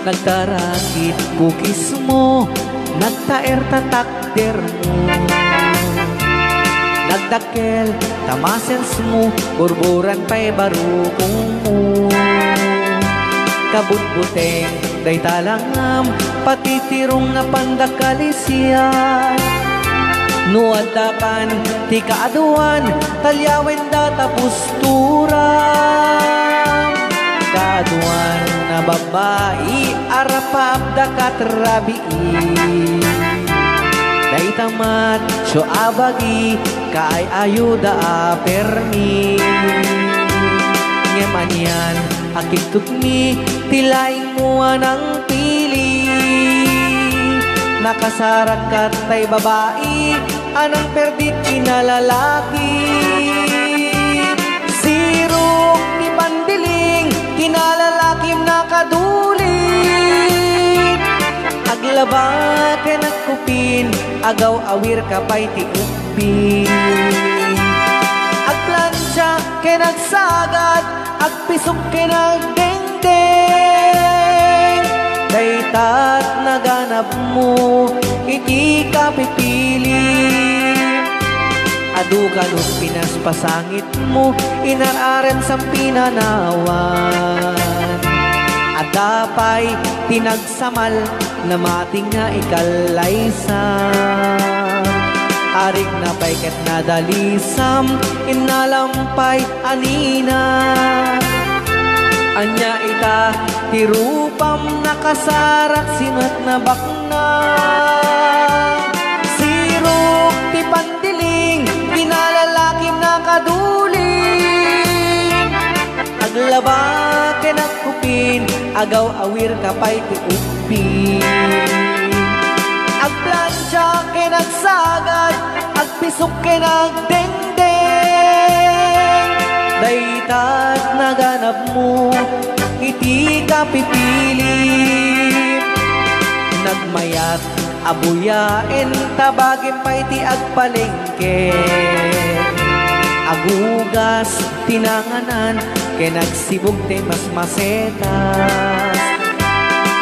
Nagtarakit kukis mo, nagtaer tatakder mo, nagdakel tamasens mo, burburan pa'y barukong mo. Kabutbuteng day talangam, patitirong nga pandakalisyan. Nuadakan ti kaaduan, talyawen data pusturan. Kaaduan na babae, arapabda katrabii. Day tamat, syo abagi, kaay ayuda apermi. Ngemanyan, akitugmi, tilaing mua ng pili. Nakasarak ka tay babae, anang perdit kinalalaki. Sirok ni pandiling, kinalalakim nakadulit. Aglaba ka nagkupin, agaw awir ka pa'y tiupin. Agplansya ka nagsagad, agpisok ka nagdengdeng. Daytat naganap mo, iti ka pipili. Adu kanus pinaspasangit mo, inararen sa pinanawan. At dapay tinagsamal na mating nga ikalaysan. Arig na pa'y ket nadalisam, inalampay anina. Anya ita tirupam nakasarak sinat na bakna. Sirok ti pandiling, kinalalakim nakaduling. Aglaba ka nagkupin, agaw awir ka pa'y tiupin. Agplansya ka nagsagad, agpisok ka nagdengdeng. Daytat naganap mo, iti ka pipili. Nagmayat, abuyain, tabagin pa iti agpalengke. Agugas, tinanganan, kinagsibog te mas masetas.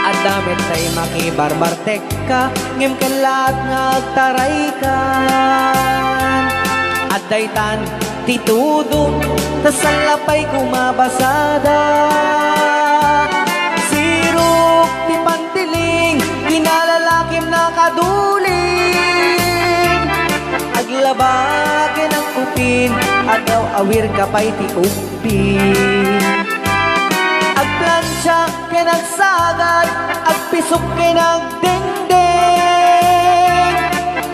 Adamit tay makibarbartek ka, ngem kalat ngagtaray ka. At daytan, titudo, tasalapay kumabasada. Sirok ti pantiling, kinalalakim nakaduling. Aglaba ka ng kupin, agaw awir ka pa'y ti upin. Agplansya ka nagsagad, agpisok ka nagdengdeng.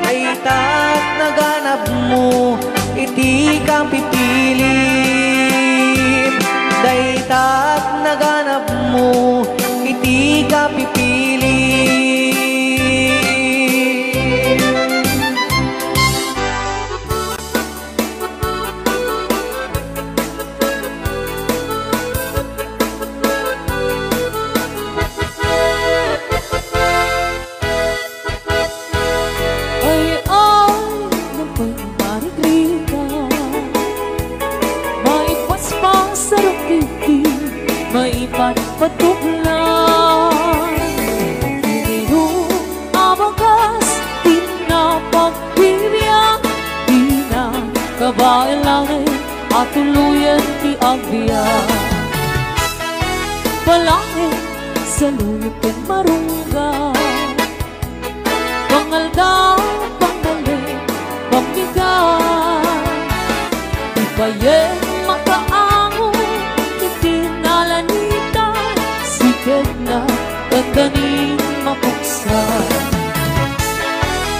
Daytat naganap mo, iti kang pipili. Daytat naganap mo, iti ka pipili. Patuklan Ininom abagas pinapagpibiyang di na kabailangan at tuluyan ti agbiyan. Palangit sa luyupin marungga, pangaldaw, pangalit, pamigan. Ibayen makaango, itinalanitan, sikat na kaganin mapuksan.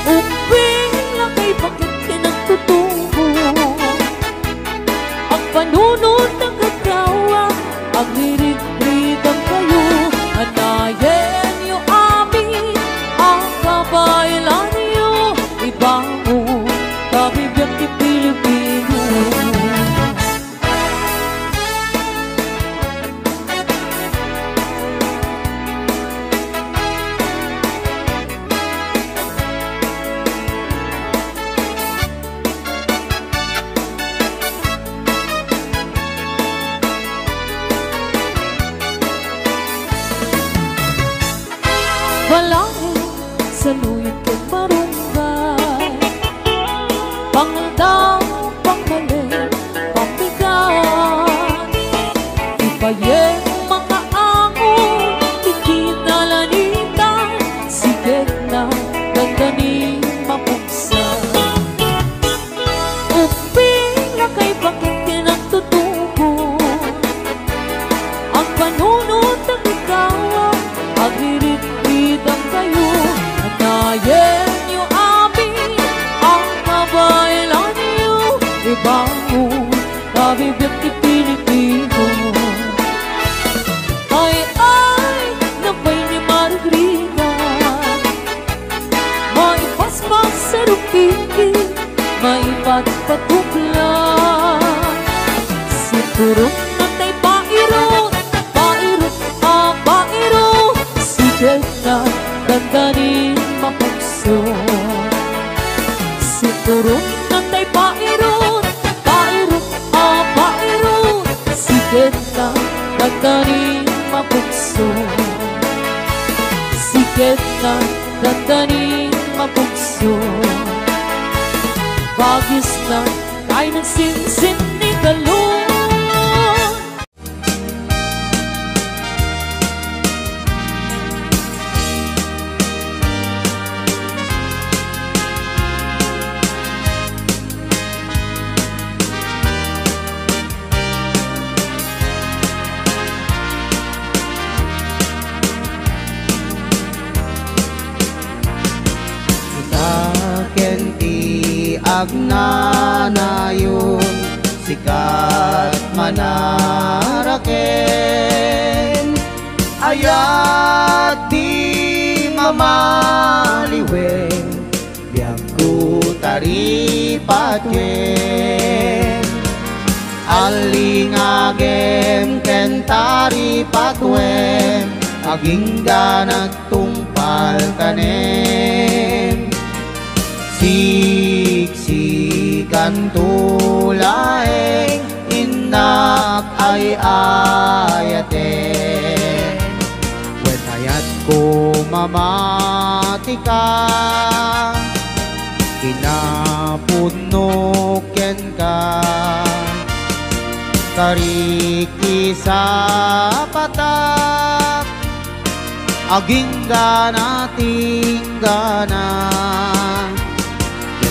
Uping lakay bakit pinagtutungo, ang panunod ng kagawa, ang hirig-hirigang kayo, anayen niyo amin, ang kabailan niyo, ibango, kabibiyang di Pilipino. ibangon kabibig ti Pilipino. Ay, nabay ni Margarita, may paspas sa rupiki, may patpatukla. Siguro na tay pairot, pairot, pairot, sigat na dandanin mapagso. Siguro na tay pairot, pairot, pairot, sigat na dandanin mapagso. Sigat na dandanin mapagso. Bagis na ay nagsinsin ni Galon. Agnanayon sikat manaraken, ayat di mamaliwen, biag ku taripatyen. Alingagem ken taripatwen, aging ganat tungpal tanem. Siksikan tulaeng inak ay ayaten. When ayat ko mamatika, kinapunuken ka. Kariki sa patak, aging ganating gana.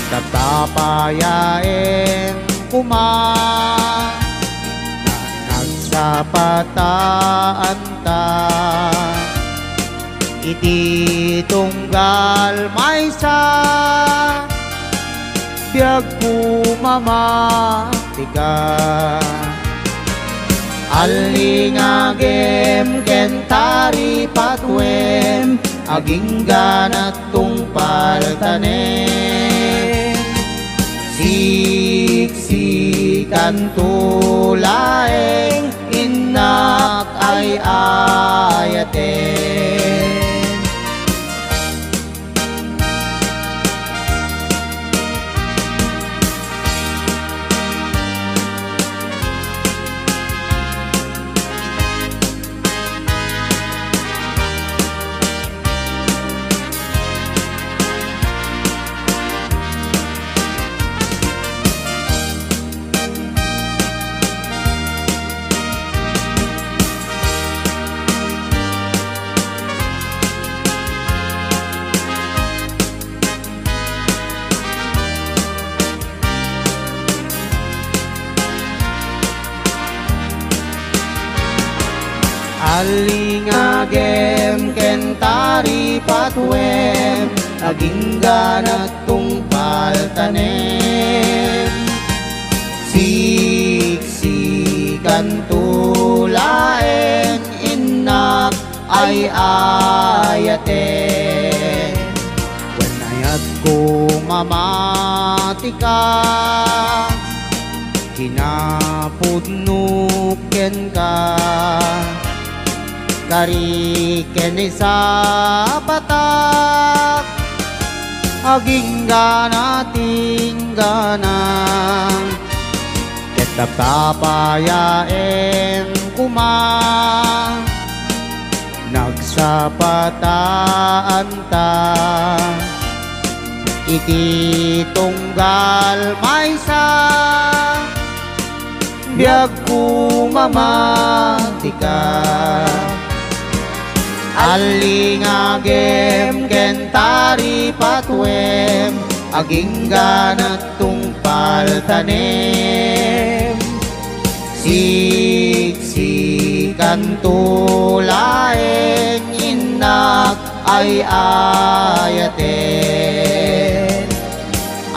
Tatapayain kuma na nagsapataan ta. Iti tunggal maysa, biag kumamatika. Alingagem ken taripatwem, aging ganat tungpal tanem. Siksikan tulaeng inak ay ayaten. Alingagem ken taripatwem, aging ganat tungpal tanem. Siksikan tulaeng inak ay ayaten. When ayat ko mamatika, kinapudnuken ka. Kariken sa patak, aging ganating ganang. Ketatapayaen kuma, nagsapataan ta. Iti tunggal maysa, biag kumamatika. Alingagem ken taripatwem, aging ganat tungpal tanem. Siksikan tulaeng inak ay ayaten.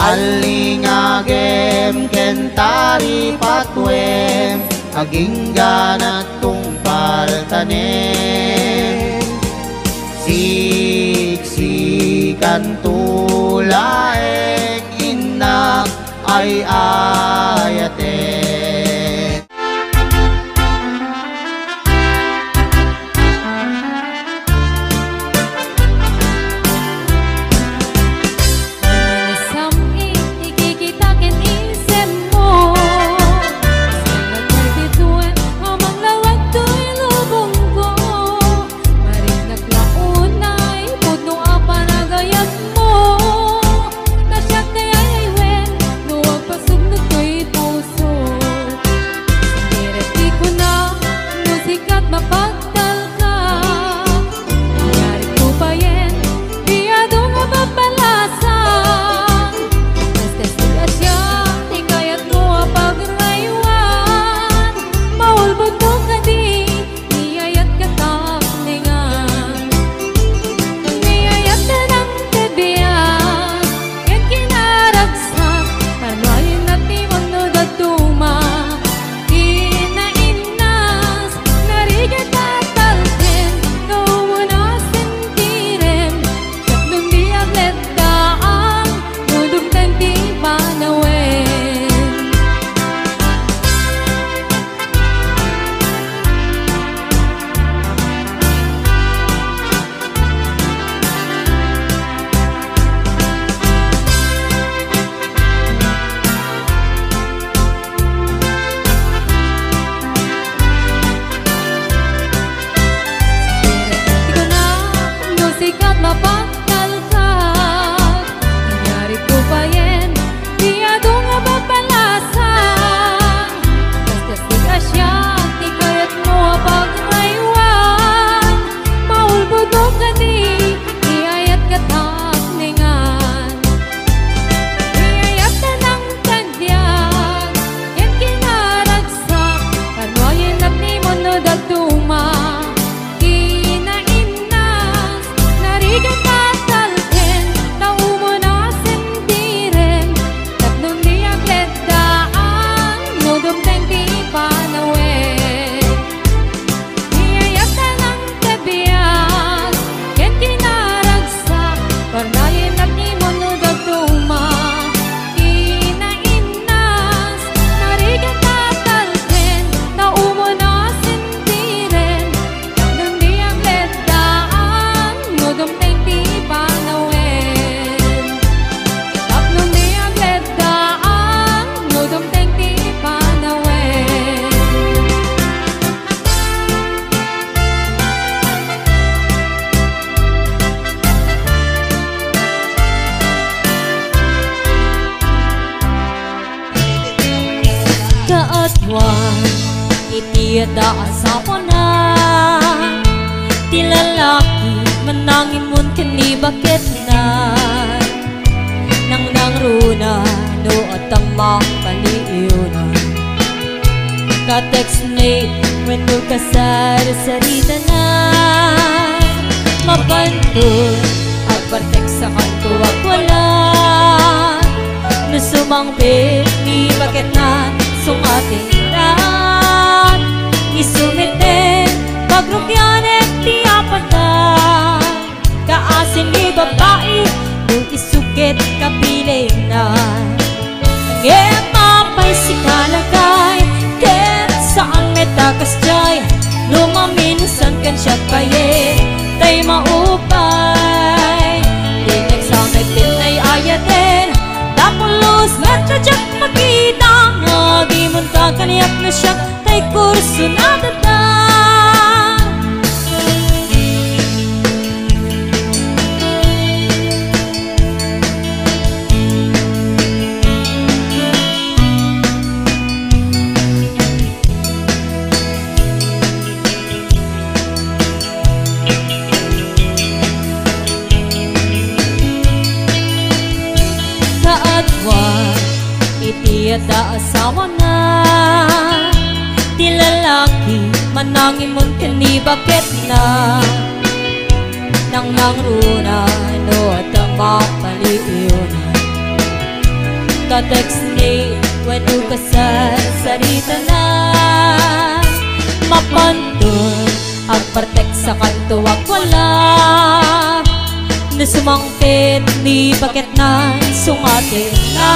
Alingagem kentari patwem aginggan at tungpaltanen siksikan tulaeng inak ay ayaten. Itiada asawa na ti lalaki manangin mon kani bakit na nang nangruna no at ang makaliuna ka text mate when no kasar sarita na mabantul agpartek sa kanto wala no sumangpit ni bakit na sungating isumiten pagrupyanet ti apatan kaasin ni babae nung isukit kapiling na ngemapay si kalagay ket saan metakas jay lumaminsan kan siya paye tay maupay dinek sa may pinay ayaten tapulos ngadjak makita ngagimun ka kaniyak na siya tay kurso na data kaadwa itiada asawa na ti lalaki manangin mon kani bakit na nang nangruna no at ang mapaliuna ka-text ni wano ka sa sarita na mapantun ang partek sa kanto wag wala nasumangkit ni bakit na sungatin na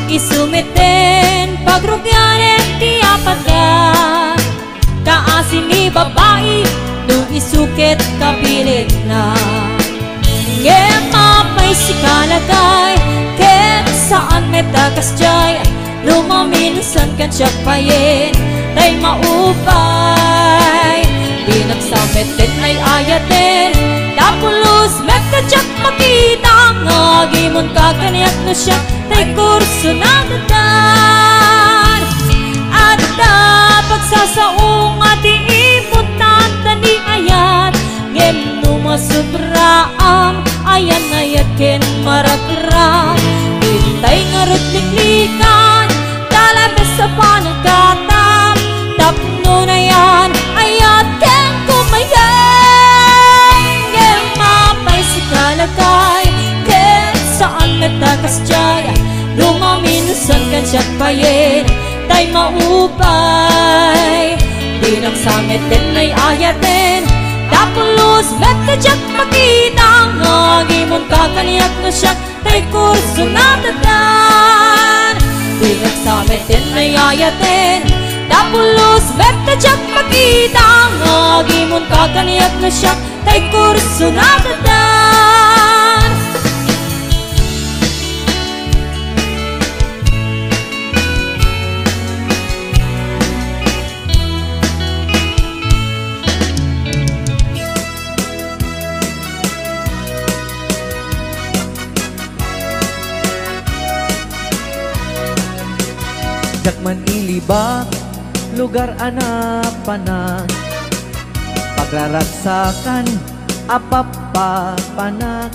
isumitin pagrugyanin di apaga kaasin ni babae nung isukit kapilit na mapay si kalagay ket saan metakas jay lumaminsan kan siya payin tay maupay pinagsametin ay ayatin tapulus metadyak makita ngagimon kakaniyak na siya tay kurso na dadan at pagsasaong ati iputan tani ayat ngem numasobraang ayan ayakin marakram itay ngarot liklikan dalabes sa panagkatam tapno na yan ayat ken kumayan ngem mapay si kalagay ken saan metakas jay lumaminusan kan siya payin tay maupay di nagsametin ay ayatin tapos metadyak makita ngagimon kakaniyak na siya tay kurso na dadan di nagsametin ay ayatin tapos metadyak makita ngagimon kakaniyak na siya tay kurso na dadan Jakman ilibak, lugar anak panag pagraragsakan, apapapanak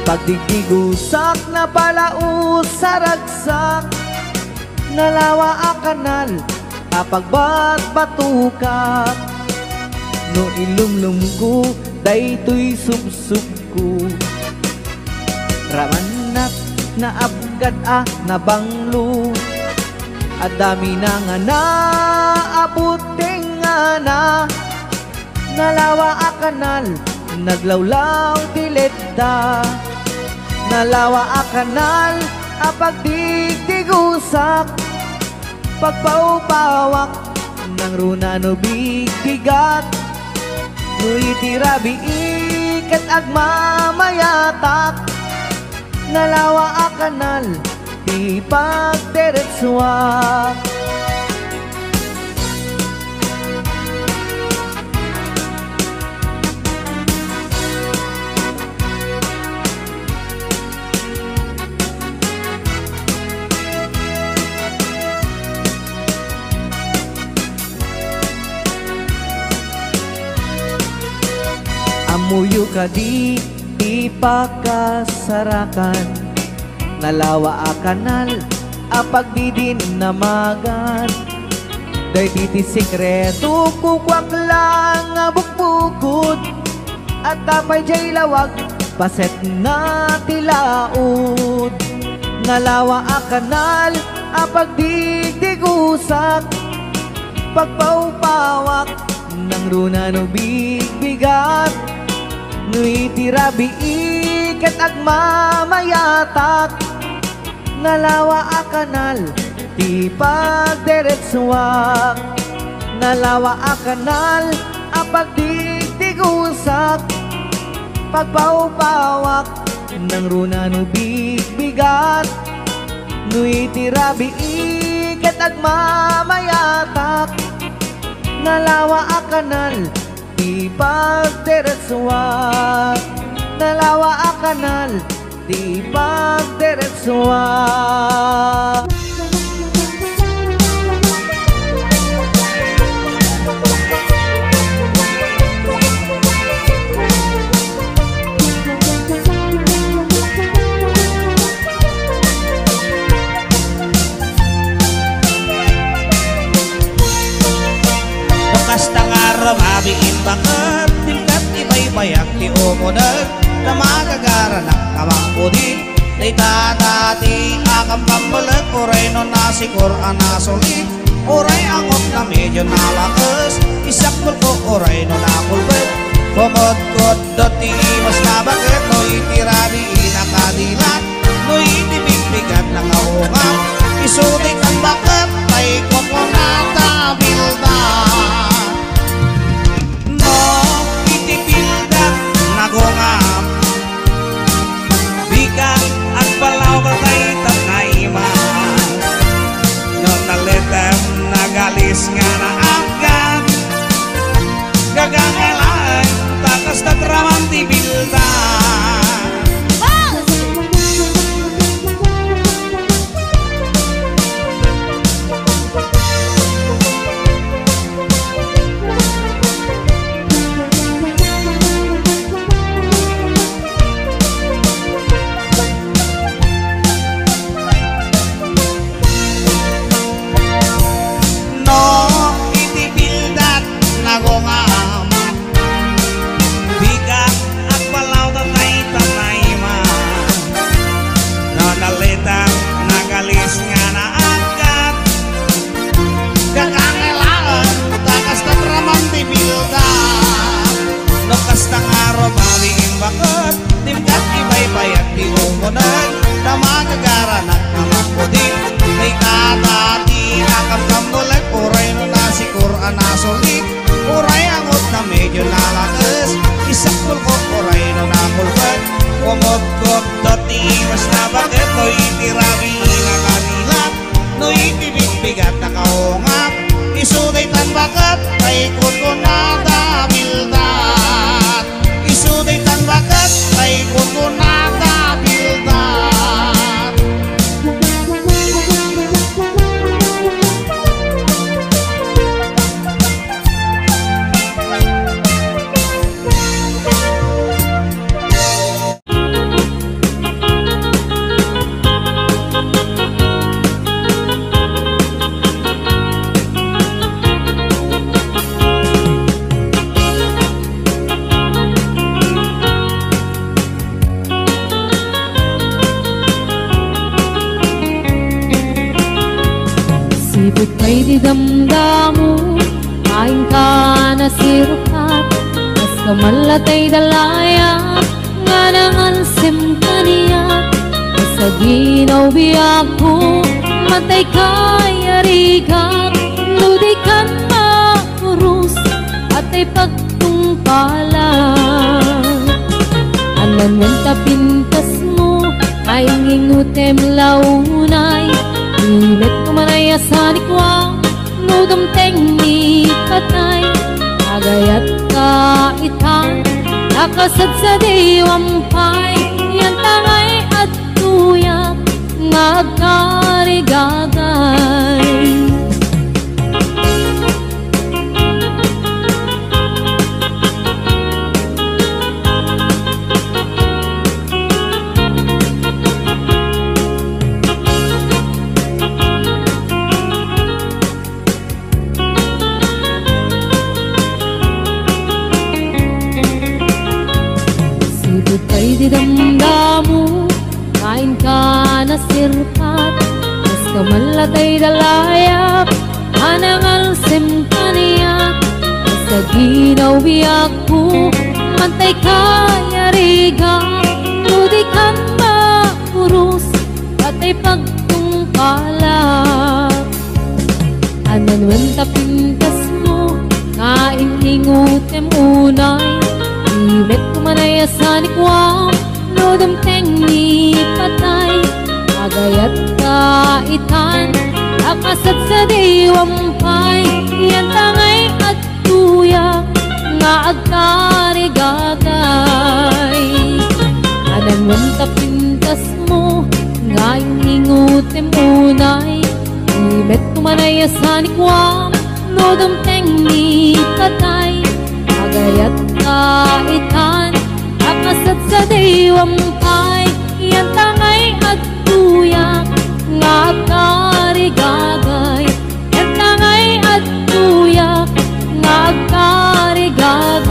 pagdigdigusak na balaus sa ragsak nalawa a kanal, apagbat batukak no ilumlum ko, daytoy subsubko ramanat na abgad na banglo at dami na nga na abuting nga na nalawa a kanal naglawlaw dileta nalawa a kanal apagdigdigusak pagpaupawak ng runa no bigigat no itirabi ikat agmamayatak nalawa a kanal di pagderetswak amuyo ka di ipakasarakan nalawa a kanal apagdidin namagan day titi sikreto kukwak lang nga bukbukod at tapay jay lawag paset na tilaod nalawa a kanal apagdigdigusak pagpaupawak ng runa no bigbigat no itirabi ikat agmamayatak nalawa a kanal di pagderetswak nalawa a kanal apagdigdigusak pagpaupawak ng runa no bigbigat no itirabi ikat agmamayatak nalawa a kanal di pagderetswak nalawa a kanal di pagderetswak Kasta nga ramabiin bakit tingkat ibay-bayak ti umunag na magagara ng kamangkudin Di tatati akam pambalag Uray no nasikor anasulit Uray angot na medyo nalakas Isakbol ko uray no nakulbet Kumot-kot doti mas nabagit No itirari inakadilat No itibigbigat na kaungan Isulit ang bakat Tay ko mo natabilda No itibildat nagungam Bigat at balaw katay tanayman No nalitem nagalis nga na agad Gagangalay takas na tramang tibilda Ay di damdamu, kain ka na sirupat Mas kamalatay dalaya, nga nangalsim kaniya Sa ginaw biyak ko, matay kayarigat Nudikan makurus, at ay pagtungpalan Anan wenta pintas mo, ay ngingutem launay Imet kumanaya sa likwa, nudam teng ni patay Agayat kaitan, nakasad sa diwampay Yan tangay at tuyak, ngagkarigagay Ay di damdamu, kain ka na sirpat Mas kamalatay dalayap, anangalsim kaniyak Sa ginaw biyak ko, mantay kayariga Nudikan makurus, at ay pagtungkalak Anan wenta pintas mo, kain ingutem unay Imet kumanaya sa likwam, nodam teng ni patay Agayat kaitan, nakasad sa diwampay Yan tangay at tuyak, nga agkarigagay Anan wanta pintas mo, nga ingutem unay Imet kumanaya sa likwam, nodam teng ni patay Agayat kaitan, nakasad sa diwampay Yan tangay at tuyak, nga agkarigagay Yan tangay at tuyak, nga agkarigagay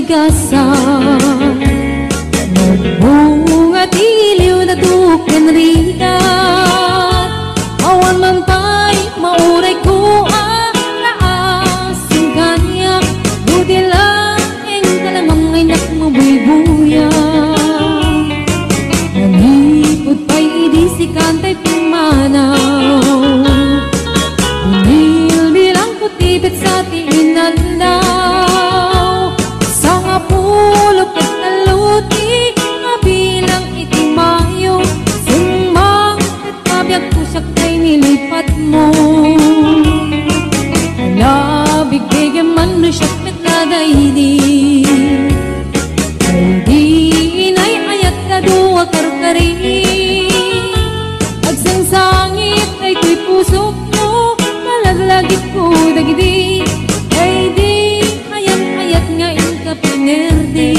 kaligasan. Magbunga tiliw na tuken rigat, awan man pa'y mauray ko ang naasing kanya. Buti lang ang kalamang ay nakmabuy-buya, nanipod pa'y idisikan ta'y pumanaw. Binilbilang kutipit sa tiinandaw, sa nga pulok at naluti nga bilang itimayo. Sumang at kabiyag kusak ta'y nilipat mo, alabig bigyan man no siyak nagladaydi. Ay di inay ayat ka duwa karukari, agsangsangit ay ko'y pusok mo, malaglagit ko dagidi. Ay di ayat-ayat nga inka pinerdi.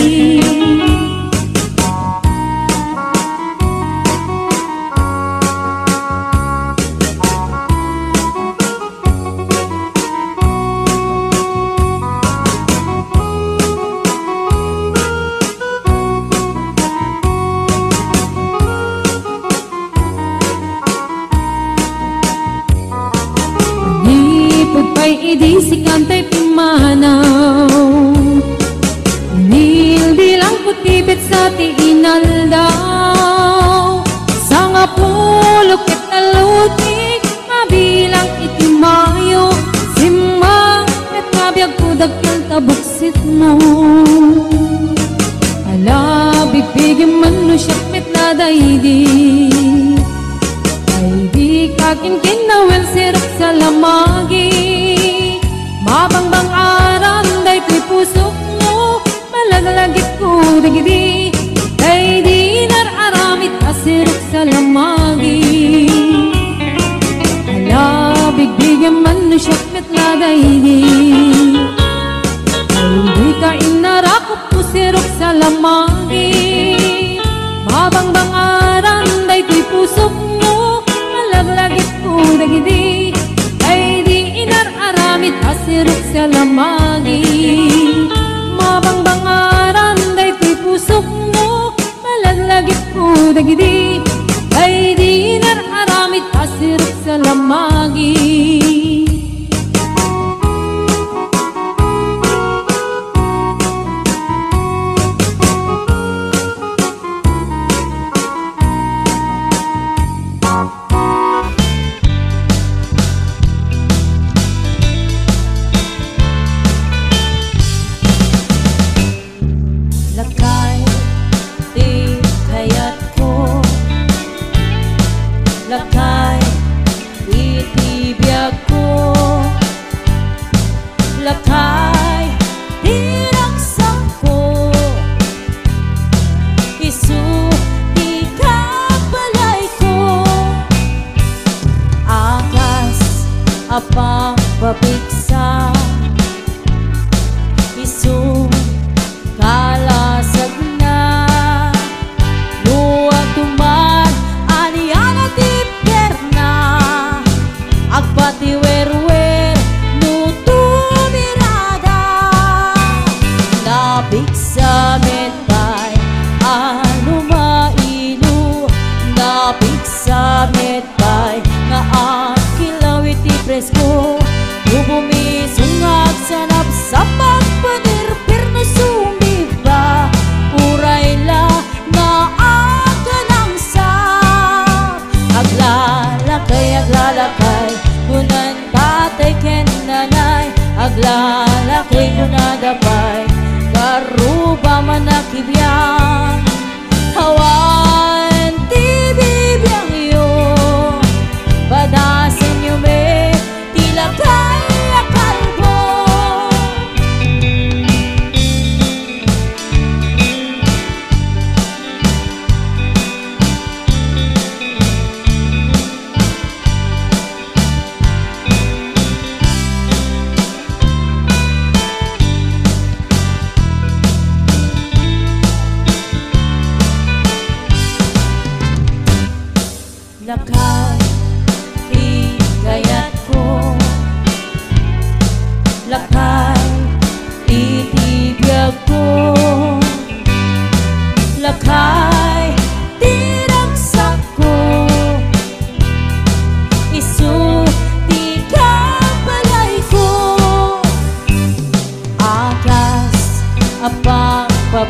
Nipod pa'y idisikan ta'y pimanaw, nilbilang kutipit sa tiinaldaw. Sa nga pulok at talutik mabilang itimayo, simang at kabiyag kudag ng tabuksit mo. Alabig bigyan man no siyak metladaydi. Ay di kakin kinawel sirap sa lamagi, mabangbang aram day ko'y pusok mo, malaglagit ko dagidi. Ay di nararamit asirap sa lamagi, alabig bigyan man no siyak metladaydi. Ay di ka inarakot ko sirap sa lamagi, mabangbang aram day ko'y pusok mo, malaglagit ko dagidi. Ay di inararamit asirok sa lamagi, mabangbang aram day ko'y pusok mo, malaglagit ko dagidi. Ay di inararamit asirok sa lamagi. Lakay, di kayat ko. Lakay, itibiyag ko. Lakay, di raksak ko. Isu, di kabalay ko. Akas, apang babiksa. Isu, kalasag na luwag tuman aniyan at iperna agpatiwer-wer nutumirada nabig sa metay ano mailu nabig sa metay nga ang kilawit ipresko bubumisungag sanap sa pagpanirpir na sumiba urayla nga aga ng sap aglalakay kunan tatay ken nanay aglalakay kunadapay karuba man nakibiyang hawan ti bibiyang iyo badasin nyo me tila kaya kalbo. Lakay, ikayat ko. Lakay, itibiyag ko.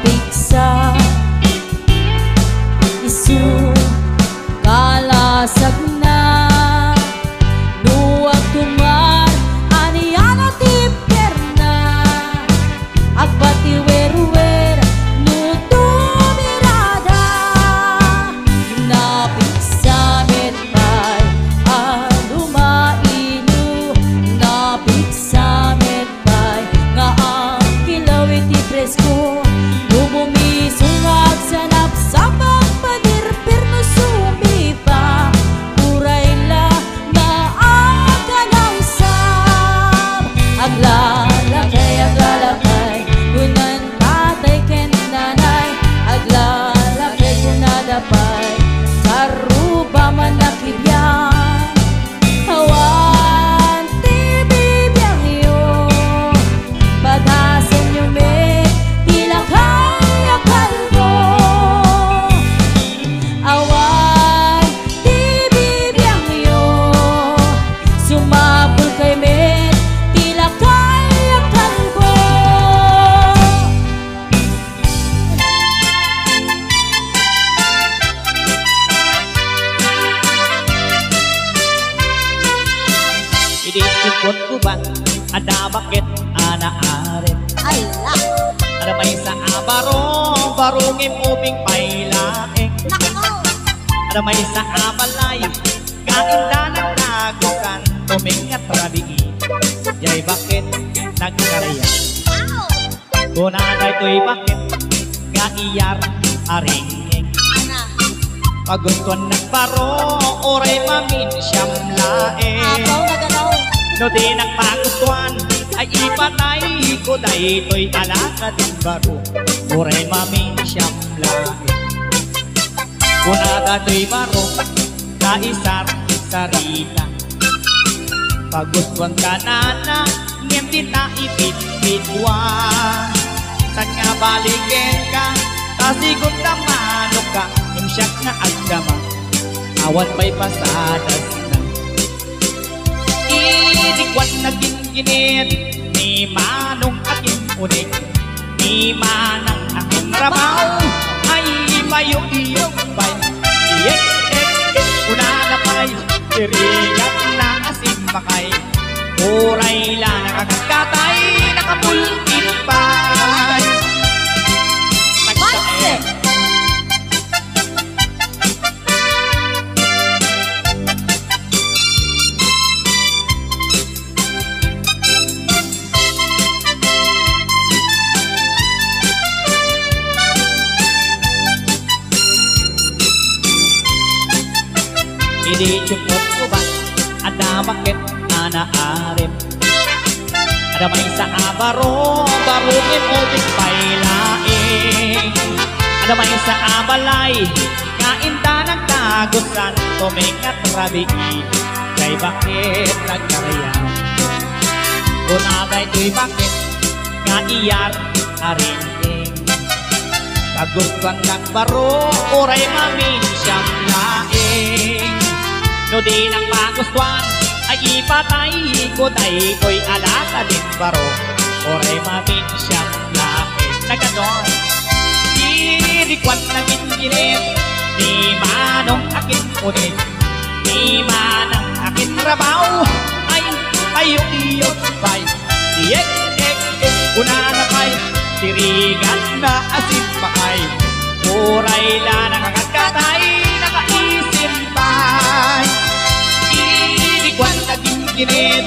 napigsa isu kalasag na nuwag tumar aniyana tipierna agpatiwer-wer nutumirada napigsa metpay alumainu napigsa metpay nga ang kilawit ipresko lubumisungag sa napsapag padirpir no sumipa urayla na akanang sab aglalakay kunan tatay ken nanay aglalakay kunadapay karuba man nakibyan awan tibibiyang iyo paghasan nyo me tila kaya kalbo awan tibibiyang iyo sumapul kay me tila kaya kalbo. Idi cukot kuban ada bakit ana aret Ala, ada may sa abarong barungim ubing pailaeng nako. ada may sa abalay kainda nagtagukan tumingat rabii jay bakit nagkarya Wow. kunaday to'y bakit kaiyar aringing Ana, paguntuan nagbaro oray mamin siyam laeng abaw na ganaw. no di nagpagustuhan ay ipatay ko dahi to'y alakad ng baro oray mamin siyam laeng kunada to'y baro kaisar sarita pagustuhan ka nana ngem di ta ipit-pitwan san nga balikin ka tasigon ka manok ka imsyak na agdama awan pa'y pasadas na idikwan naging ginit ni manong aking unik ni manang aking rabaw ay mayong-iyong bay iyek-ek unana pa'y tirigat na asin bakay uray la nakakatay nakapulkin pa'y Manse. Hindi cukot ko ba ada bakit ana arip ada may sa abaro barungin ubing pailaing ada may sa abalay kainda nagtagusan tumingat rabii kay bakit nagkarya kunagay to'y bakit kaiyar aringing kagustuhan nagbaro oray mamin siyang laing no di nang magustuhan ay ipatay ko tayo ko'y alaka din baro oray mamin siyang laing naganon dirikwan naging ginit ni manong aking unit ni manang aking rabaw ay payong-iyong bay iyek-ek unana pa'y tirigan na asin pakay uray la nakakatay nakaisip pa'y ilikwan naging ginit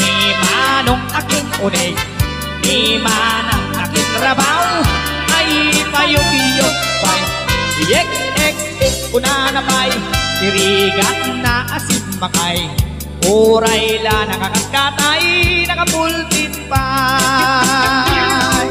ni manong aking unig ni manang aking rabaw ay payong-iyong pa'y iyek-ek unana pa'y tirigan na asin pakay uray la nakakatay nakapultin pa'y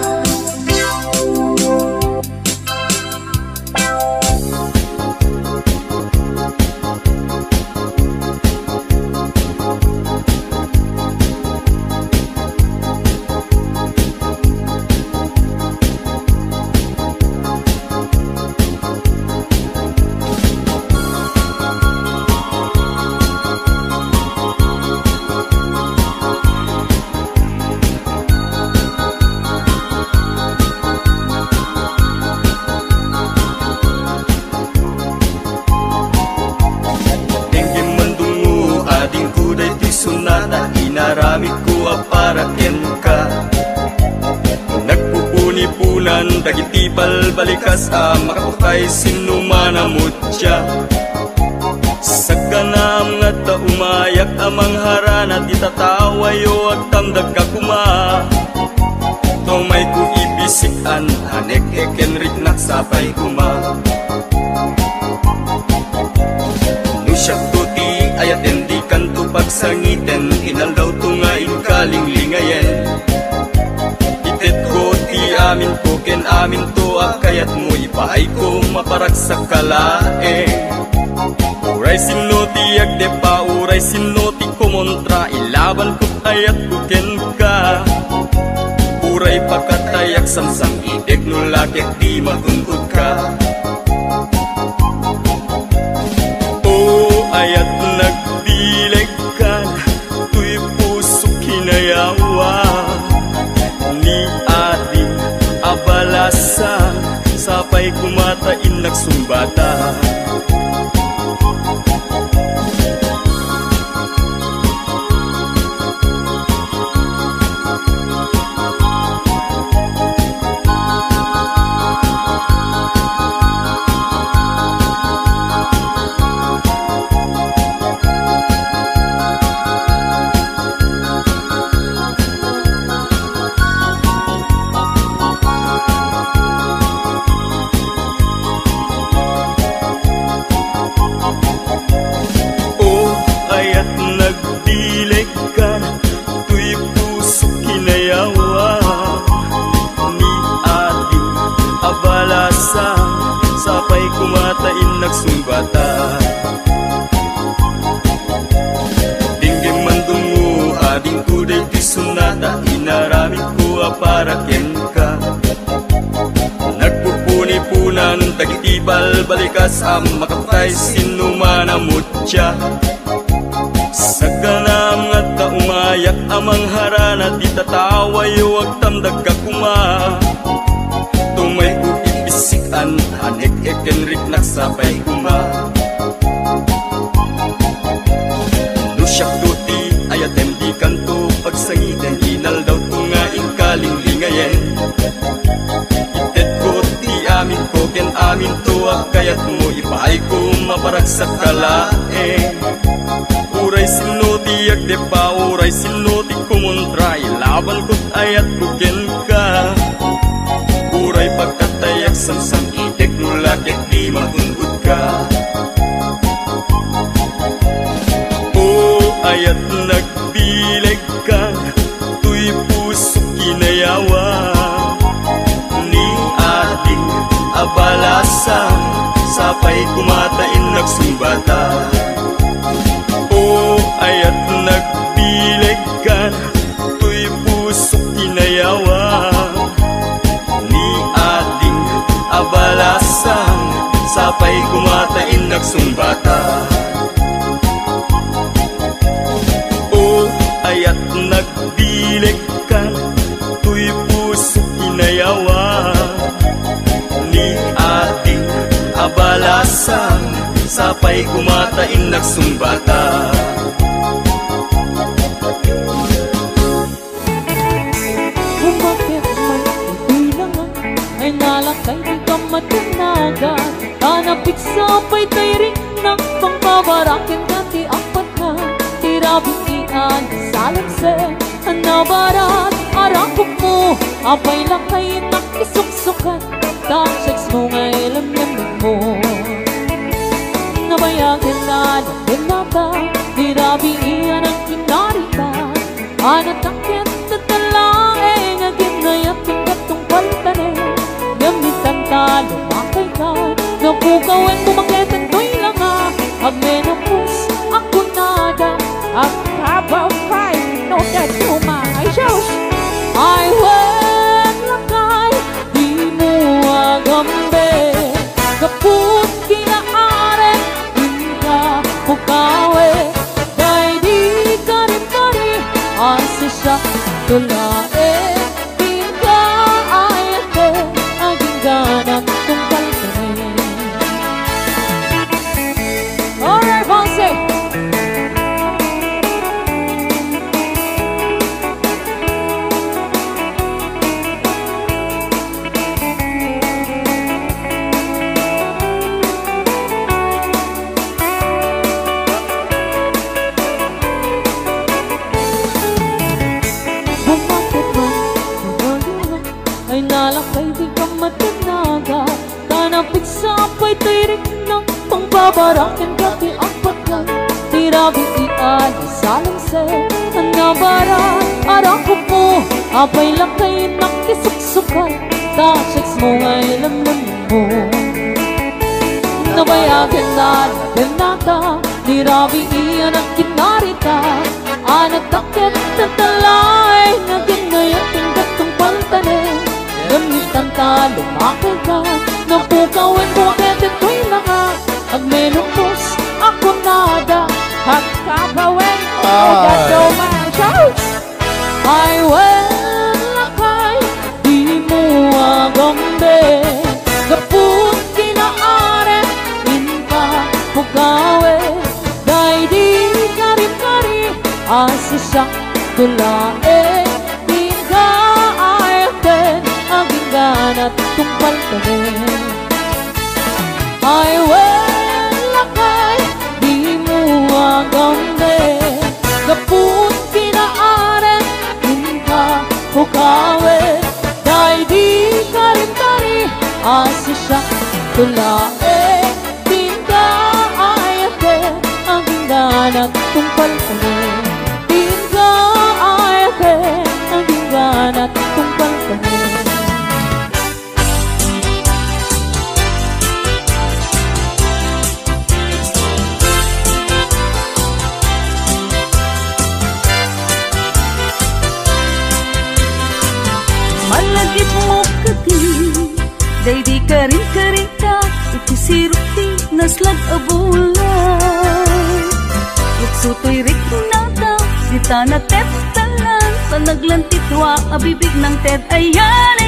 dagiti balbalikas makapukay sinumanamutya. Sagkanam nga ta umayak amang harana di tatawayo ag tamdag kakuma. Tomay ko ibisikan hanek ekenrik naksapay kuma. Nusyak tuti ayat endi kanto pagsangiten inaldaw tungain kalinglingayen. Itet ko ti amin ko ken amin to akayat mo ipaay ko maparag sa kalae. Uray sinoti agdepa uray sinoti kumontra ilaban ko ayat ko ken ka. Uray pakatayak samsam ideg no lakek di matungkod ka. Ayat nagdileg ka, tuy puso kinayawa. Ni ating abalasa, sapay kumatain nagsumbata. Sapay kumatain nagsumbata. Dinggim mandungo ading kuday ti sunata inaramid ko aparaken ka. Nagpupuni-punan dagiti balbalikas makapukay sinumanamutya. Sagkanam nga ta umayak amang harana di tatawayo ag tamdag kakuma. Tumay ko ibisikan hanek ekenrik naksapay kuma. Nusyak tuti ayatem di kanto pagsangiten inaldaw tungaing kalinglingayen. Itet ko ti amin ko ken amin to akayat mo ipaay ko maparag sa kalae. Uray sinoti agdepa uray sinoti kumontra ilaban ko't ayat ko ken ka. Uray pagkatayak samsam itek no lakek di matungkod ka. Ayat nagbileg ka, tuy puso kinayawa. Ni ating abalasa, sapay kumatain nagsumbata. Ayat nagbileg ka, tuy puso kinayawa. Ni ating abalasa, sapay kumatain nagsumbata. Ayat nagdileg ka, tuy puso kinayawa. Ni ating abalasan, sapay kumatain nagsumbata. Umakit man ito'y langan, ay nalakay di ka matunagan. Hanapik sapay tay ring ng pangbabarakin kati apat na tirabing ian salanse. Nabarat arakok mo, apay lang kayo nakisuksukan. Tanseks mo ngay lamlamig mo. Nabayagan na nagdalata, tirabing ian ang kinarita. Anatakit na talaeng agin na yakin katong paltane. Gamitan ta, lumakay ka, napukawen bumaketan to'y langa. Amenopause, ako nada, ang kabaw kay, no that to my shows. I went lakay, di mo agambe. Kaput kinaare, inka pukawe. Dahil di ka rin pari, asa siya tulae. Pinka ayate, aging ganang tungkal kami. Alright, Bonse. sabay tirik ng pangbabarakin kati ang patay. Tirabi iali salang se Anabara arako mo apay lakay nakisuksukay. Ta-checks mo ngay laman mo nabayagan na naganata. Tirabi iyan ang kinarita. Anak takit na talay naging ngayon tingkat ng pantanin. Gamitan ta lumakay ka napukawin ko kete to'y naka agmenupos ako nada at kakawin ko gatoman. Ay lakay di mo agambe kaput kinaare inka pugawe day di kari-kari asisya tulae inka ayaten aging ganat tumpal ka rin. Ay lakay di mo agambe kaput kinaare inka pugawe day di kari-kari asisya tulae inka ayaten aging ganat tumpal ka rin. Inka ayaten aging ganat tumpal ka rin. Malagip mo kati day di karing-karing ka iti siruti naslag abulay. Utsutoy rik nata sita na tep talan panaglantit wa abibig ng ted ayan